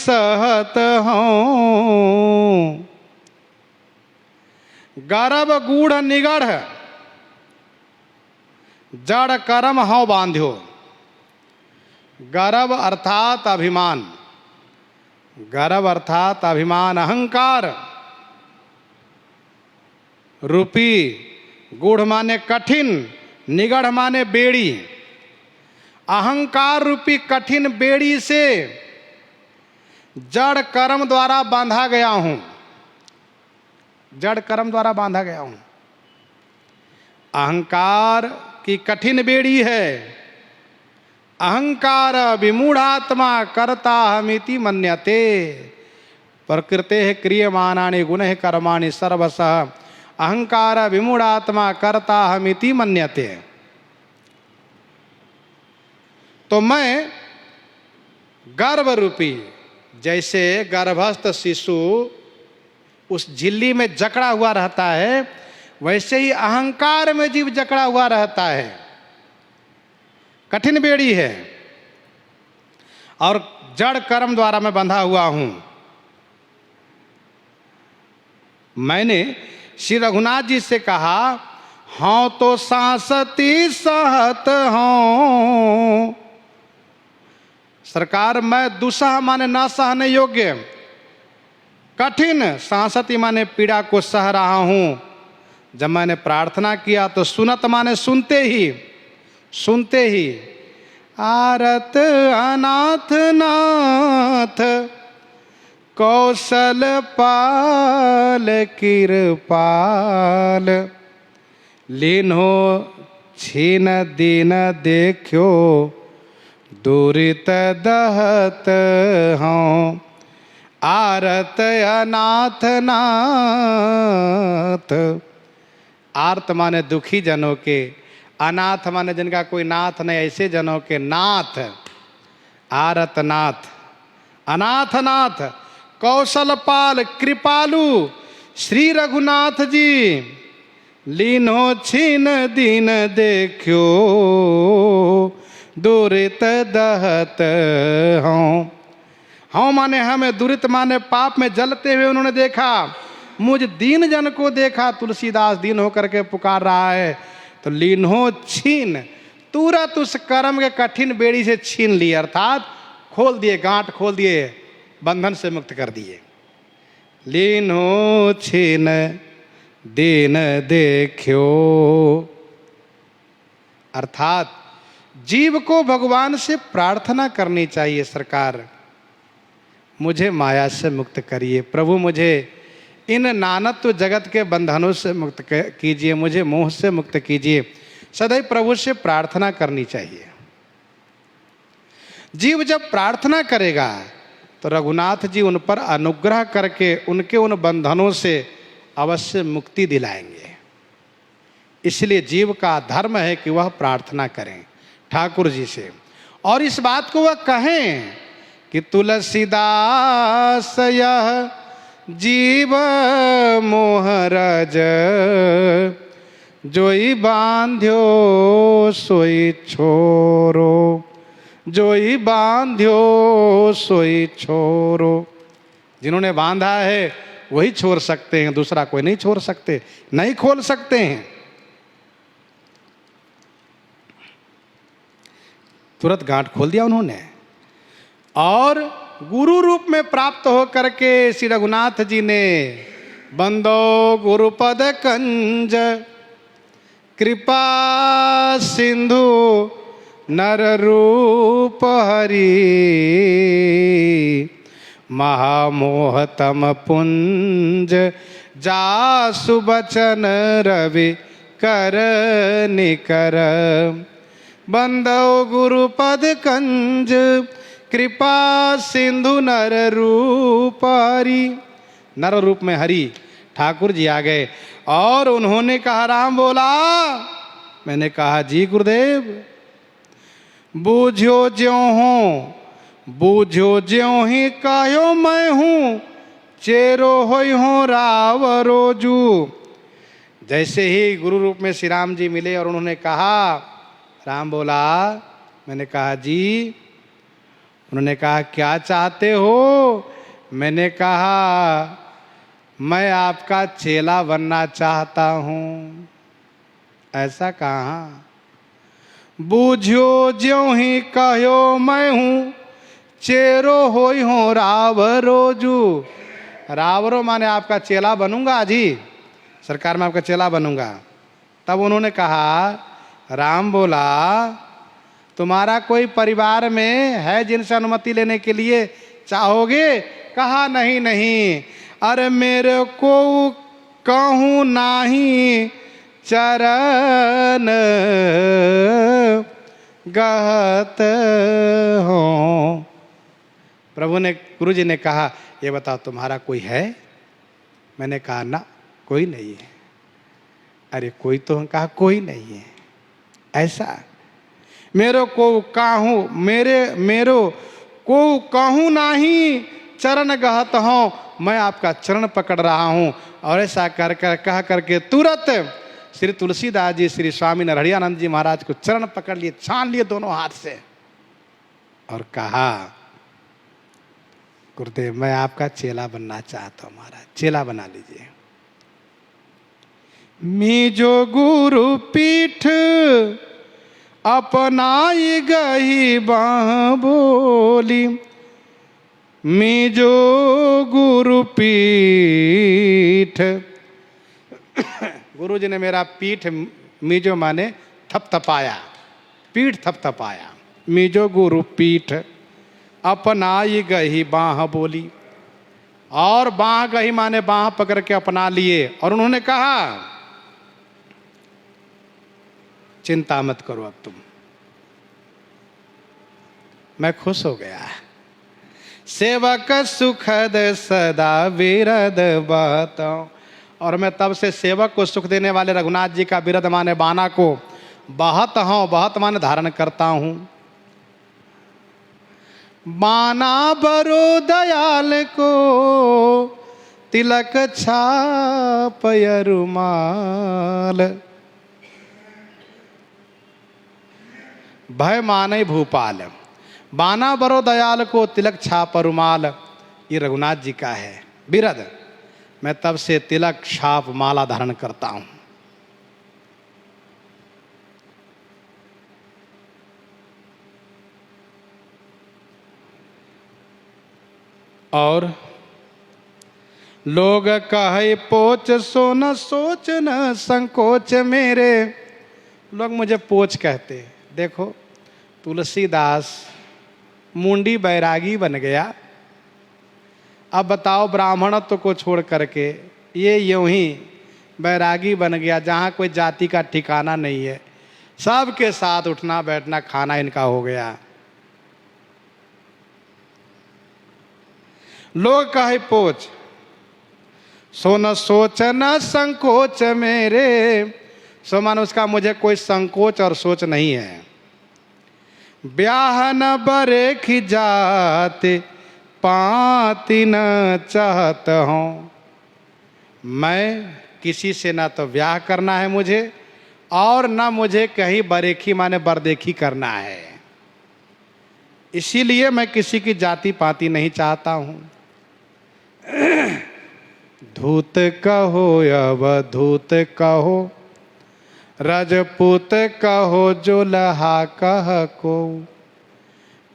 सहत हूँ। गर्भ गूढ़ निगढ़ जड़ कर्म हौ बांध्यो। गर्भ अर्थात अभिमान, गर्भ अर्थात अभिमान, अहंकार रूपी, गूढ़ माने कठिन, निगढ़ माने बेड़ी, अहंकार रूपी कठिन बेड़ी से जड़ कर्म द्वारा बांधा गया हूं, जड़ कर्म द्वारा बांधा गया हूं। अहंकार की कठिन बेड़ी है। अहंकार विमूढ़ात्मा कर्ता हमिति मन्यते। प्रकृते क्रियमाणानि गुणैः कर्माणि सर्वशः अहंकार विमूढ़ात्मा कर्ता हमिति मन्यते। तो मैं गर्भ रूपी, जैसे गर्भस्थ शिशु उस झिल्ली में जकड़ा हुआ रहता है, वैसे ही अहंकार में जीव जकड़ा हुआ रहता है। कठिन बेड़ी है और जड़ कर्म द्वारा मैं बंधा हुआ हूं। मैंने श्री रघुनाथ जी से कहा, हाँ तो सांसती सहत हूं। सरकार मैं दुसह माने न सहने योग्य, कठिन सांसती माने पीड़ा को सह रहा हूं। जब मैंने प्रार्थना किया तो सुनत माने सुनते ही, सुनते ही आरत अनाथ नाथ कौशल पाल कृपाल लीन्हो छीन दीन देखो दुरित दहत हूँ। आरत अनाथ नाथ, आर्त माने दुखी जनों के, अनाथ माने जिनका कोई नाथ नहीं, ऐसे जनों के नाथ। आरत नाथ, अनाथ नाथ, कौशलपाल कृपालु श्री रघुनाथ जी। लीनो छीन दीन देखो दुरित दहत हूँ। हाँ माने हमें, दुरित माने पाप में जलते हुए उन्होंने देखा, मुझ दीन जन को देखा। तुलसीदास दीन होकर के पुकार रहा है। तो लीन्हो छीन, तुरंत उस कर्म के कठिन बेड़ी से छीन लिए, अर्थात खोल दिए, गांठ खोल दिए, बंधन से मुक्त कर दिए। लीन्हो छीन दीन देखो, अर्थात जीव को भगवान से प्रार्थना करनी चाहिए, सरकार मुझे माया से मुक्त करिए, प्रभु मुझे इन नानत्व जगत के बंधनों से मुक्त कीजिए, मुझे मोह से मुक्त कीजिए। सदैव प्रभु से प्रार्थना करनी चाहिए। जीव जब प्रार्थना करेगा तो रघुनाथ जी उन पर अनुग्रह करके उनके उन बंधनों से अवश्य मुक्ति दिलाएंगे। इसलिए जीव का धर्म है कि वह प्रार्थना करें ठाकुर जी से, और इस बात को वह कहें कि तुलसीदास यह जीव मोहरज जोई बांध्यो सोई छोरो, जोई बांध्यो सोई छोरो। जिन्होंने बांधा है वही छोड़ सकते हैं, दूसरा कोई नहीं छोड़ सकते, नहीं खोल सकते हैं। तुरंत गांठ खोल दिया उन्होंने, और गुरु रूप में प्राप्त होकर के श्री रघुनाथ जी ने बंदो गुरुपद कंज कृपा सिंधु नर रूप हरि महामोहतम पुंज जासु बचन रवि कर निकर। बंदो गुरुपद कंज कृपा सिंधु नर रूप हरि। नर रूप में हरि ठाकुर जी आ गए और उन्होंने कहा, राम बोला। मैंने कहा, जी गुरुदेव। बूझो ज्यों हो, बूझो ज्यों ही कायो मैं हूँ, चेरो होई हो राव रोजू। जैसे ही गुरु रूप में श्री राम जी मिले और उन्होंने कहा, राम बोला। मैंने कहा, जी। उन्होंने कहा क्या चाहते हो? मैंने कहा मैं आपका चेला बनना चाहता हूँ। ऐसा कहाँ? बूझो ज्यों ही कहो मैं हूँ चेरो होई हो रावरोजू। रावरो माने आपका चेला बनूंगा जी, सरकार में आपका चेला बनूंगा। तब उन्होंने कहा, राम बोला तुम्हारा कोई परिवार में है जिनसे अनुमति लेने के लिए चाहोगे? कहा नहीं नहीं। अरे मेरे को कहूँ नाही चरण गहत हो। प्रभु ने, गुरु जी ने कहा ये बताओ तुम्हारा कोई है? मैंने कहा ना कोई नहीं है। अरे कोई तो, कहा कोई नहीं है। ऐसा मेरो को काहू मेरो को कहूँ नाही चरण गहत हो, मैं आपका चरण पकड़ रहा हूँ। और ऐसा कर कह करके तुरंत श्री तुलसीदास जी श्री स्वामी नरहरियानंद जी महाराज को चरण पकड़ लिए, छान लिए दोनों हाथ से और कहा गुरुदेव मैं आपका चेला बनना चाहता हूँ महाराज, चेला बना लीजिए। मीजो गुरु पीठ अपनाई गई बाह बोली, मीजो गुरु पीठ। गुरु जी ने मेरा पीठ, मीजो माने थपथपाया, पीठ थपथपाया। मीजो गुरु पीठ अपनाई गई बाह बोली, और बाह गई माने बाह पकड़ के अपना लिए। और उन्होंने कहा चिंता मत करो अब तुम। मैं खुश हो गया। सेवक सुखद सदा विरद बहताऊं। और मैं तब से सेवक को सुख देने वाले रघुनाथ जी का विरद माने बाना को बहत हूं, बहत माने धारण करता हूं। बाना बरो दयाल को तिलक छाप रुमाल, भय माने भूपाल। बाना बरो दयाल को तिलक छाप रुमाल, ये रघुनाथ जी का है बिरद। मैं तब से तिलक छाप माला धारण करता हूं। और लोग कहे पोच सो न सोच न संकोच मेरे। लोग मुझे पोच कहते। देखो तुलसीदास मुंडी बैरागी बन गया। अब बताओ ब्राह्मणत्व को छोड़ करके ये यूं ही बैरागी बन गया, जहाँ कोई जाति का ठिकाना नहीं है, सबके साथ उठना बैठना खाना इनका हो गया। लोग कहे पोच सो न सोच न संकोच मेरे। सो मानो उसका मुझे कोई संकोच और सोच नहीं है। ब्याह न बरे की जाते पाती न चाहत हूँ। मैं किसी से ना तो ब्याह करना है मुझे, और ना मुझे कहीं बरेखी माने बरदेखी करना है। इसीलिए मैं किसी की जाति पाति नहीं चाहता हूँ। धूत कहो अवधूत कहो, रजपूत कहो जोलहा कह को,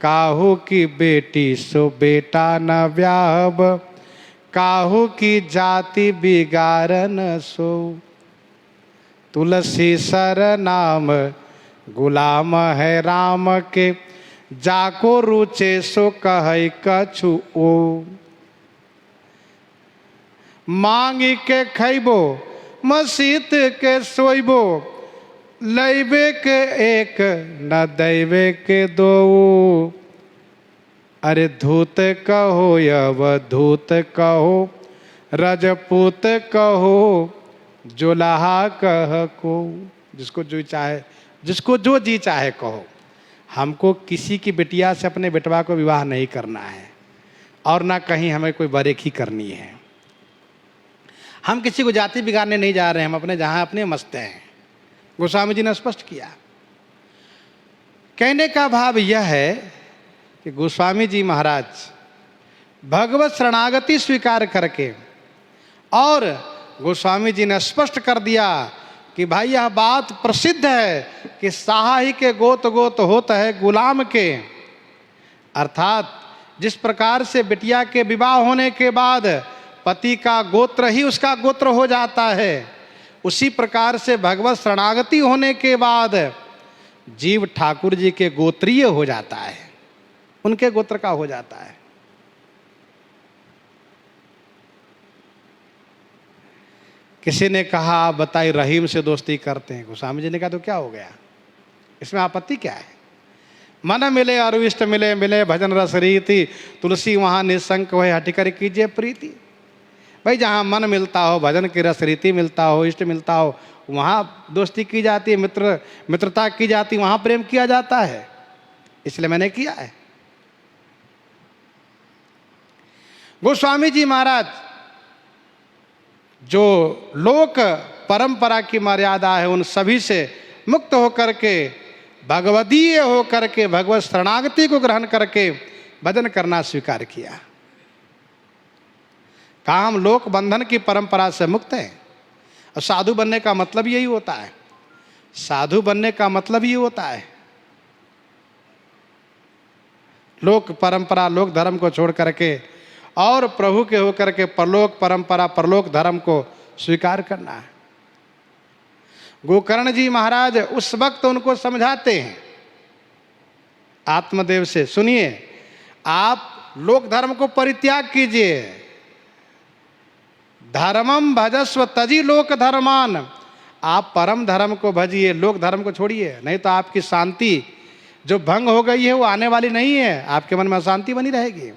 काहू की बेटी सो बेटा न व्याहब, काहू की जाति बिगारन सो। तुलसी सर नाम गुलाम है राम के, जाको रुचे सो कहे कछु ओ। मांगी के खैबो मसीत के सोइबो, लैबे के एक न दैबे के दो। अरे धूत कहो अवधूत कहो, रजपूत कहो जोलहा कह को। जिसको जो चाहे, जिसको जो जी चाहे कहो। हमको किसी की बिटिया से अपने बेटवा को विवाह नहीं करना है, और ना कहीं हमें कोई बरेखी करनी है। हम किसी को जाति बिगाड़ने नहीं जा रहे हैं, हम अपने जहाँ अपने मस्त हैं। गोस्वामी जी ने स्पष्ट किया। कहने का भाव यह है कि गोस्वामी जी महाराज भगवत शरणागति स्वीकार करके, और गोस्वामी जी ने स्पष्ट कर दिया कि भाई यह बात प्रसिद्ध है कि साहा ही के गोत गोत होता है गुलाम के। अर्थात जिस प्रकार से बिटिया के विवाह होने के बाद पति का गोत्र ही उसका गोत्र हो जाता है, उसी प्रकार से भगवत शरणागति होने के बाद जीव ठाकुर जी के गोत्रीय हो जाता है, उनके गोत्र का हो जाता है। किसी ने कहा आप बताइए रहीम से दोस्ती करते हैं। गोस्वामी जी ने कहा तो क्या हो गया, इसमें आपत्ति क्या है? मन मिले और इष्ट मिले, मिले भजन रस रीति, तुलसी वहाँ निसंक हो हटिकर कीजिए प्रीति। भाई जहाँ मन मिलता हो, भजन की रस रीति मिलता हो, इष्ट मिलता हो, वहाँ दोस्ती की जाती है, मित्रता की जाती, वहाँ प्रेम किया जाता है। इसलिए मैंने किया है। गोस्वामी जी महाराज जो लोक परंपरा की मर्यादा है उन सभी से मुक्त होकर के, भगवदीय होकर के, भगवत शरणागति को ग्रहण करके भजन करना स्वीकार किया। कहा हम लोक बंधन की परंपरा से मुक्त हैं। और साधु बनने का मतलब यही होता है, साधु बनने का मतलब ही होता है लोक परंपरा, लोक धर्म को छोड़ करके और प्रभु के होकर के परलोक परंपरा, परलोक धर्म को स्वीकार करना है। गोकर्ण जी महाराज उस वक्त उनको समझाते हैं आत्मदेव से, सुनिए आप लोक धर्म को परित्याग कीजिए, धर्मम भजस्व तजी लोक धर्मान, आप परम धर्म को भजिए, लोक धर्म को छोड़िए, नहीं तो आपकी शांति जो भंग हो गई है वो आने वाली नहीं है, आपके मन में अशांति बनी रहेगी।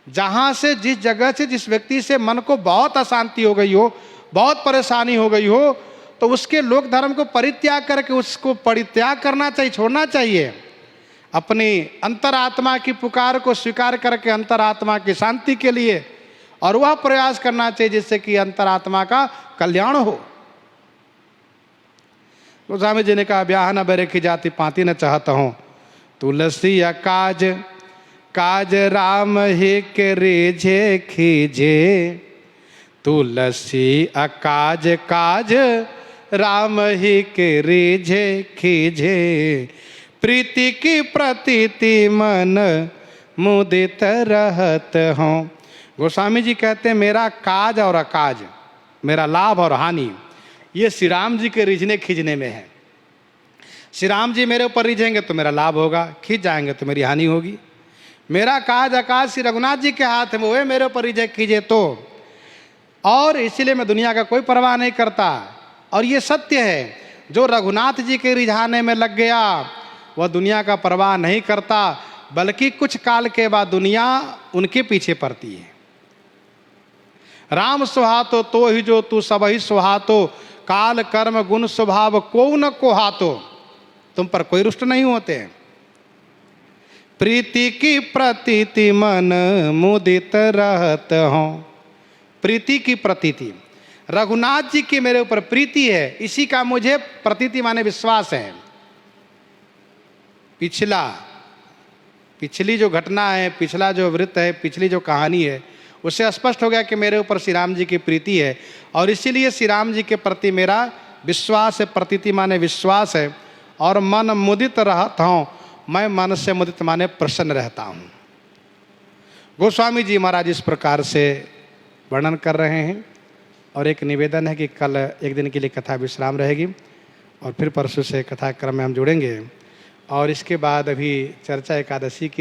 जहां से, जिस जगह से, जिस व्यक्ति से मन को बहुत अशांति हो गई हो, बहुत परेशानी हो गई हो, तो उसके लोक धर्म को परित्याग करके उसको परित्याग करना चाहिए, छोड़ना चाहिए। अपनी अंतरात्मा की पुकार को स्वीकार करके अंतरात्मा की शांति के लिए और वह प्रयास करना चाहिए जिससे कि अंतरात्मा का कल्याण हो। गोस्वामी जी ने कहा ब्याह न बेरे की जाति पाती न चाहता हूं, तुलसी या काज काज राम ही के रिझे खीजे, तुलसी अकाज काज राम ही के रिझे खीजे, प्रीति की प्रतीति मन मुदित रहत हूँ। गोस्वामी जी कहते हैं मेरा काज और अकाज, मेरा लाभ और हानि, ये श्री राम जी के रिझने खींचने में है। श्री राम जी मेरे ऊपर रिझेंगे तो मेरा लाभ होगा, खींच जाएंगे तो मेरी हानि होगी। मेरा काज अकाज श्री रघुनाथ जी के हाथ में, वो मेरे ऊपर रिझे कीजिए तो, और इसीलिए मैं दुनिया का कोई परवाह नहीं करता। और ये सत्य है, जो रघुनाथ जी के रिझाने में लग गया वह दुनिया का परवाह नहीं करता, बल्कि कुछ काल के बाद दुनिया उनके पीछे पड़ती है। राम सुहातो तो ही जो तू सब ही सुहातो, काल कर्म गुण स्वभाव को न को हातो, तुम पर कोई रुष्ट नहीं होते। प्रीति की प्रतीति मन मुदित रहत हूँ, प्रीति की प्रतीति, रघुनाथ जी की मेरे ऊपर प्रीति है, इसी का मुझे प्रतीति माने विश्वास है। पिछली जो घटना है, पिछला जो वृत्त है, पिछली जो कहानी है, उससे स्पष्ट हो गया कि मेरे ऊपर श्री राम जी की प्रीति है और इसीलिए श्री राम जी के प्रति मेरा विश्वास है। प्रतीति माने विश्वास है। और मन मुदित रहता हूँ, मैं मन से मुदित माने प्रसन्न रहता हूँ। गोस्वामी जी महाराज इस प्रकार से वर्णन कर रहे हैं। और एक निवेदन है कि कल एक दिन के लिए कथा विश्राम रहेगी और फिर परसों से कथा क्रम में हम जुड़ेंगे। और इसके बाद अभी चर्चा एकादशी की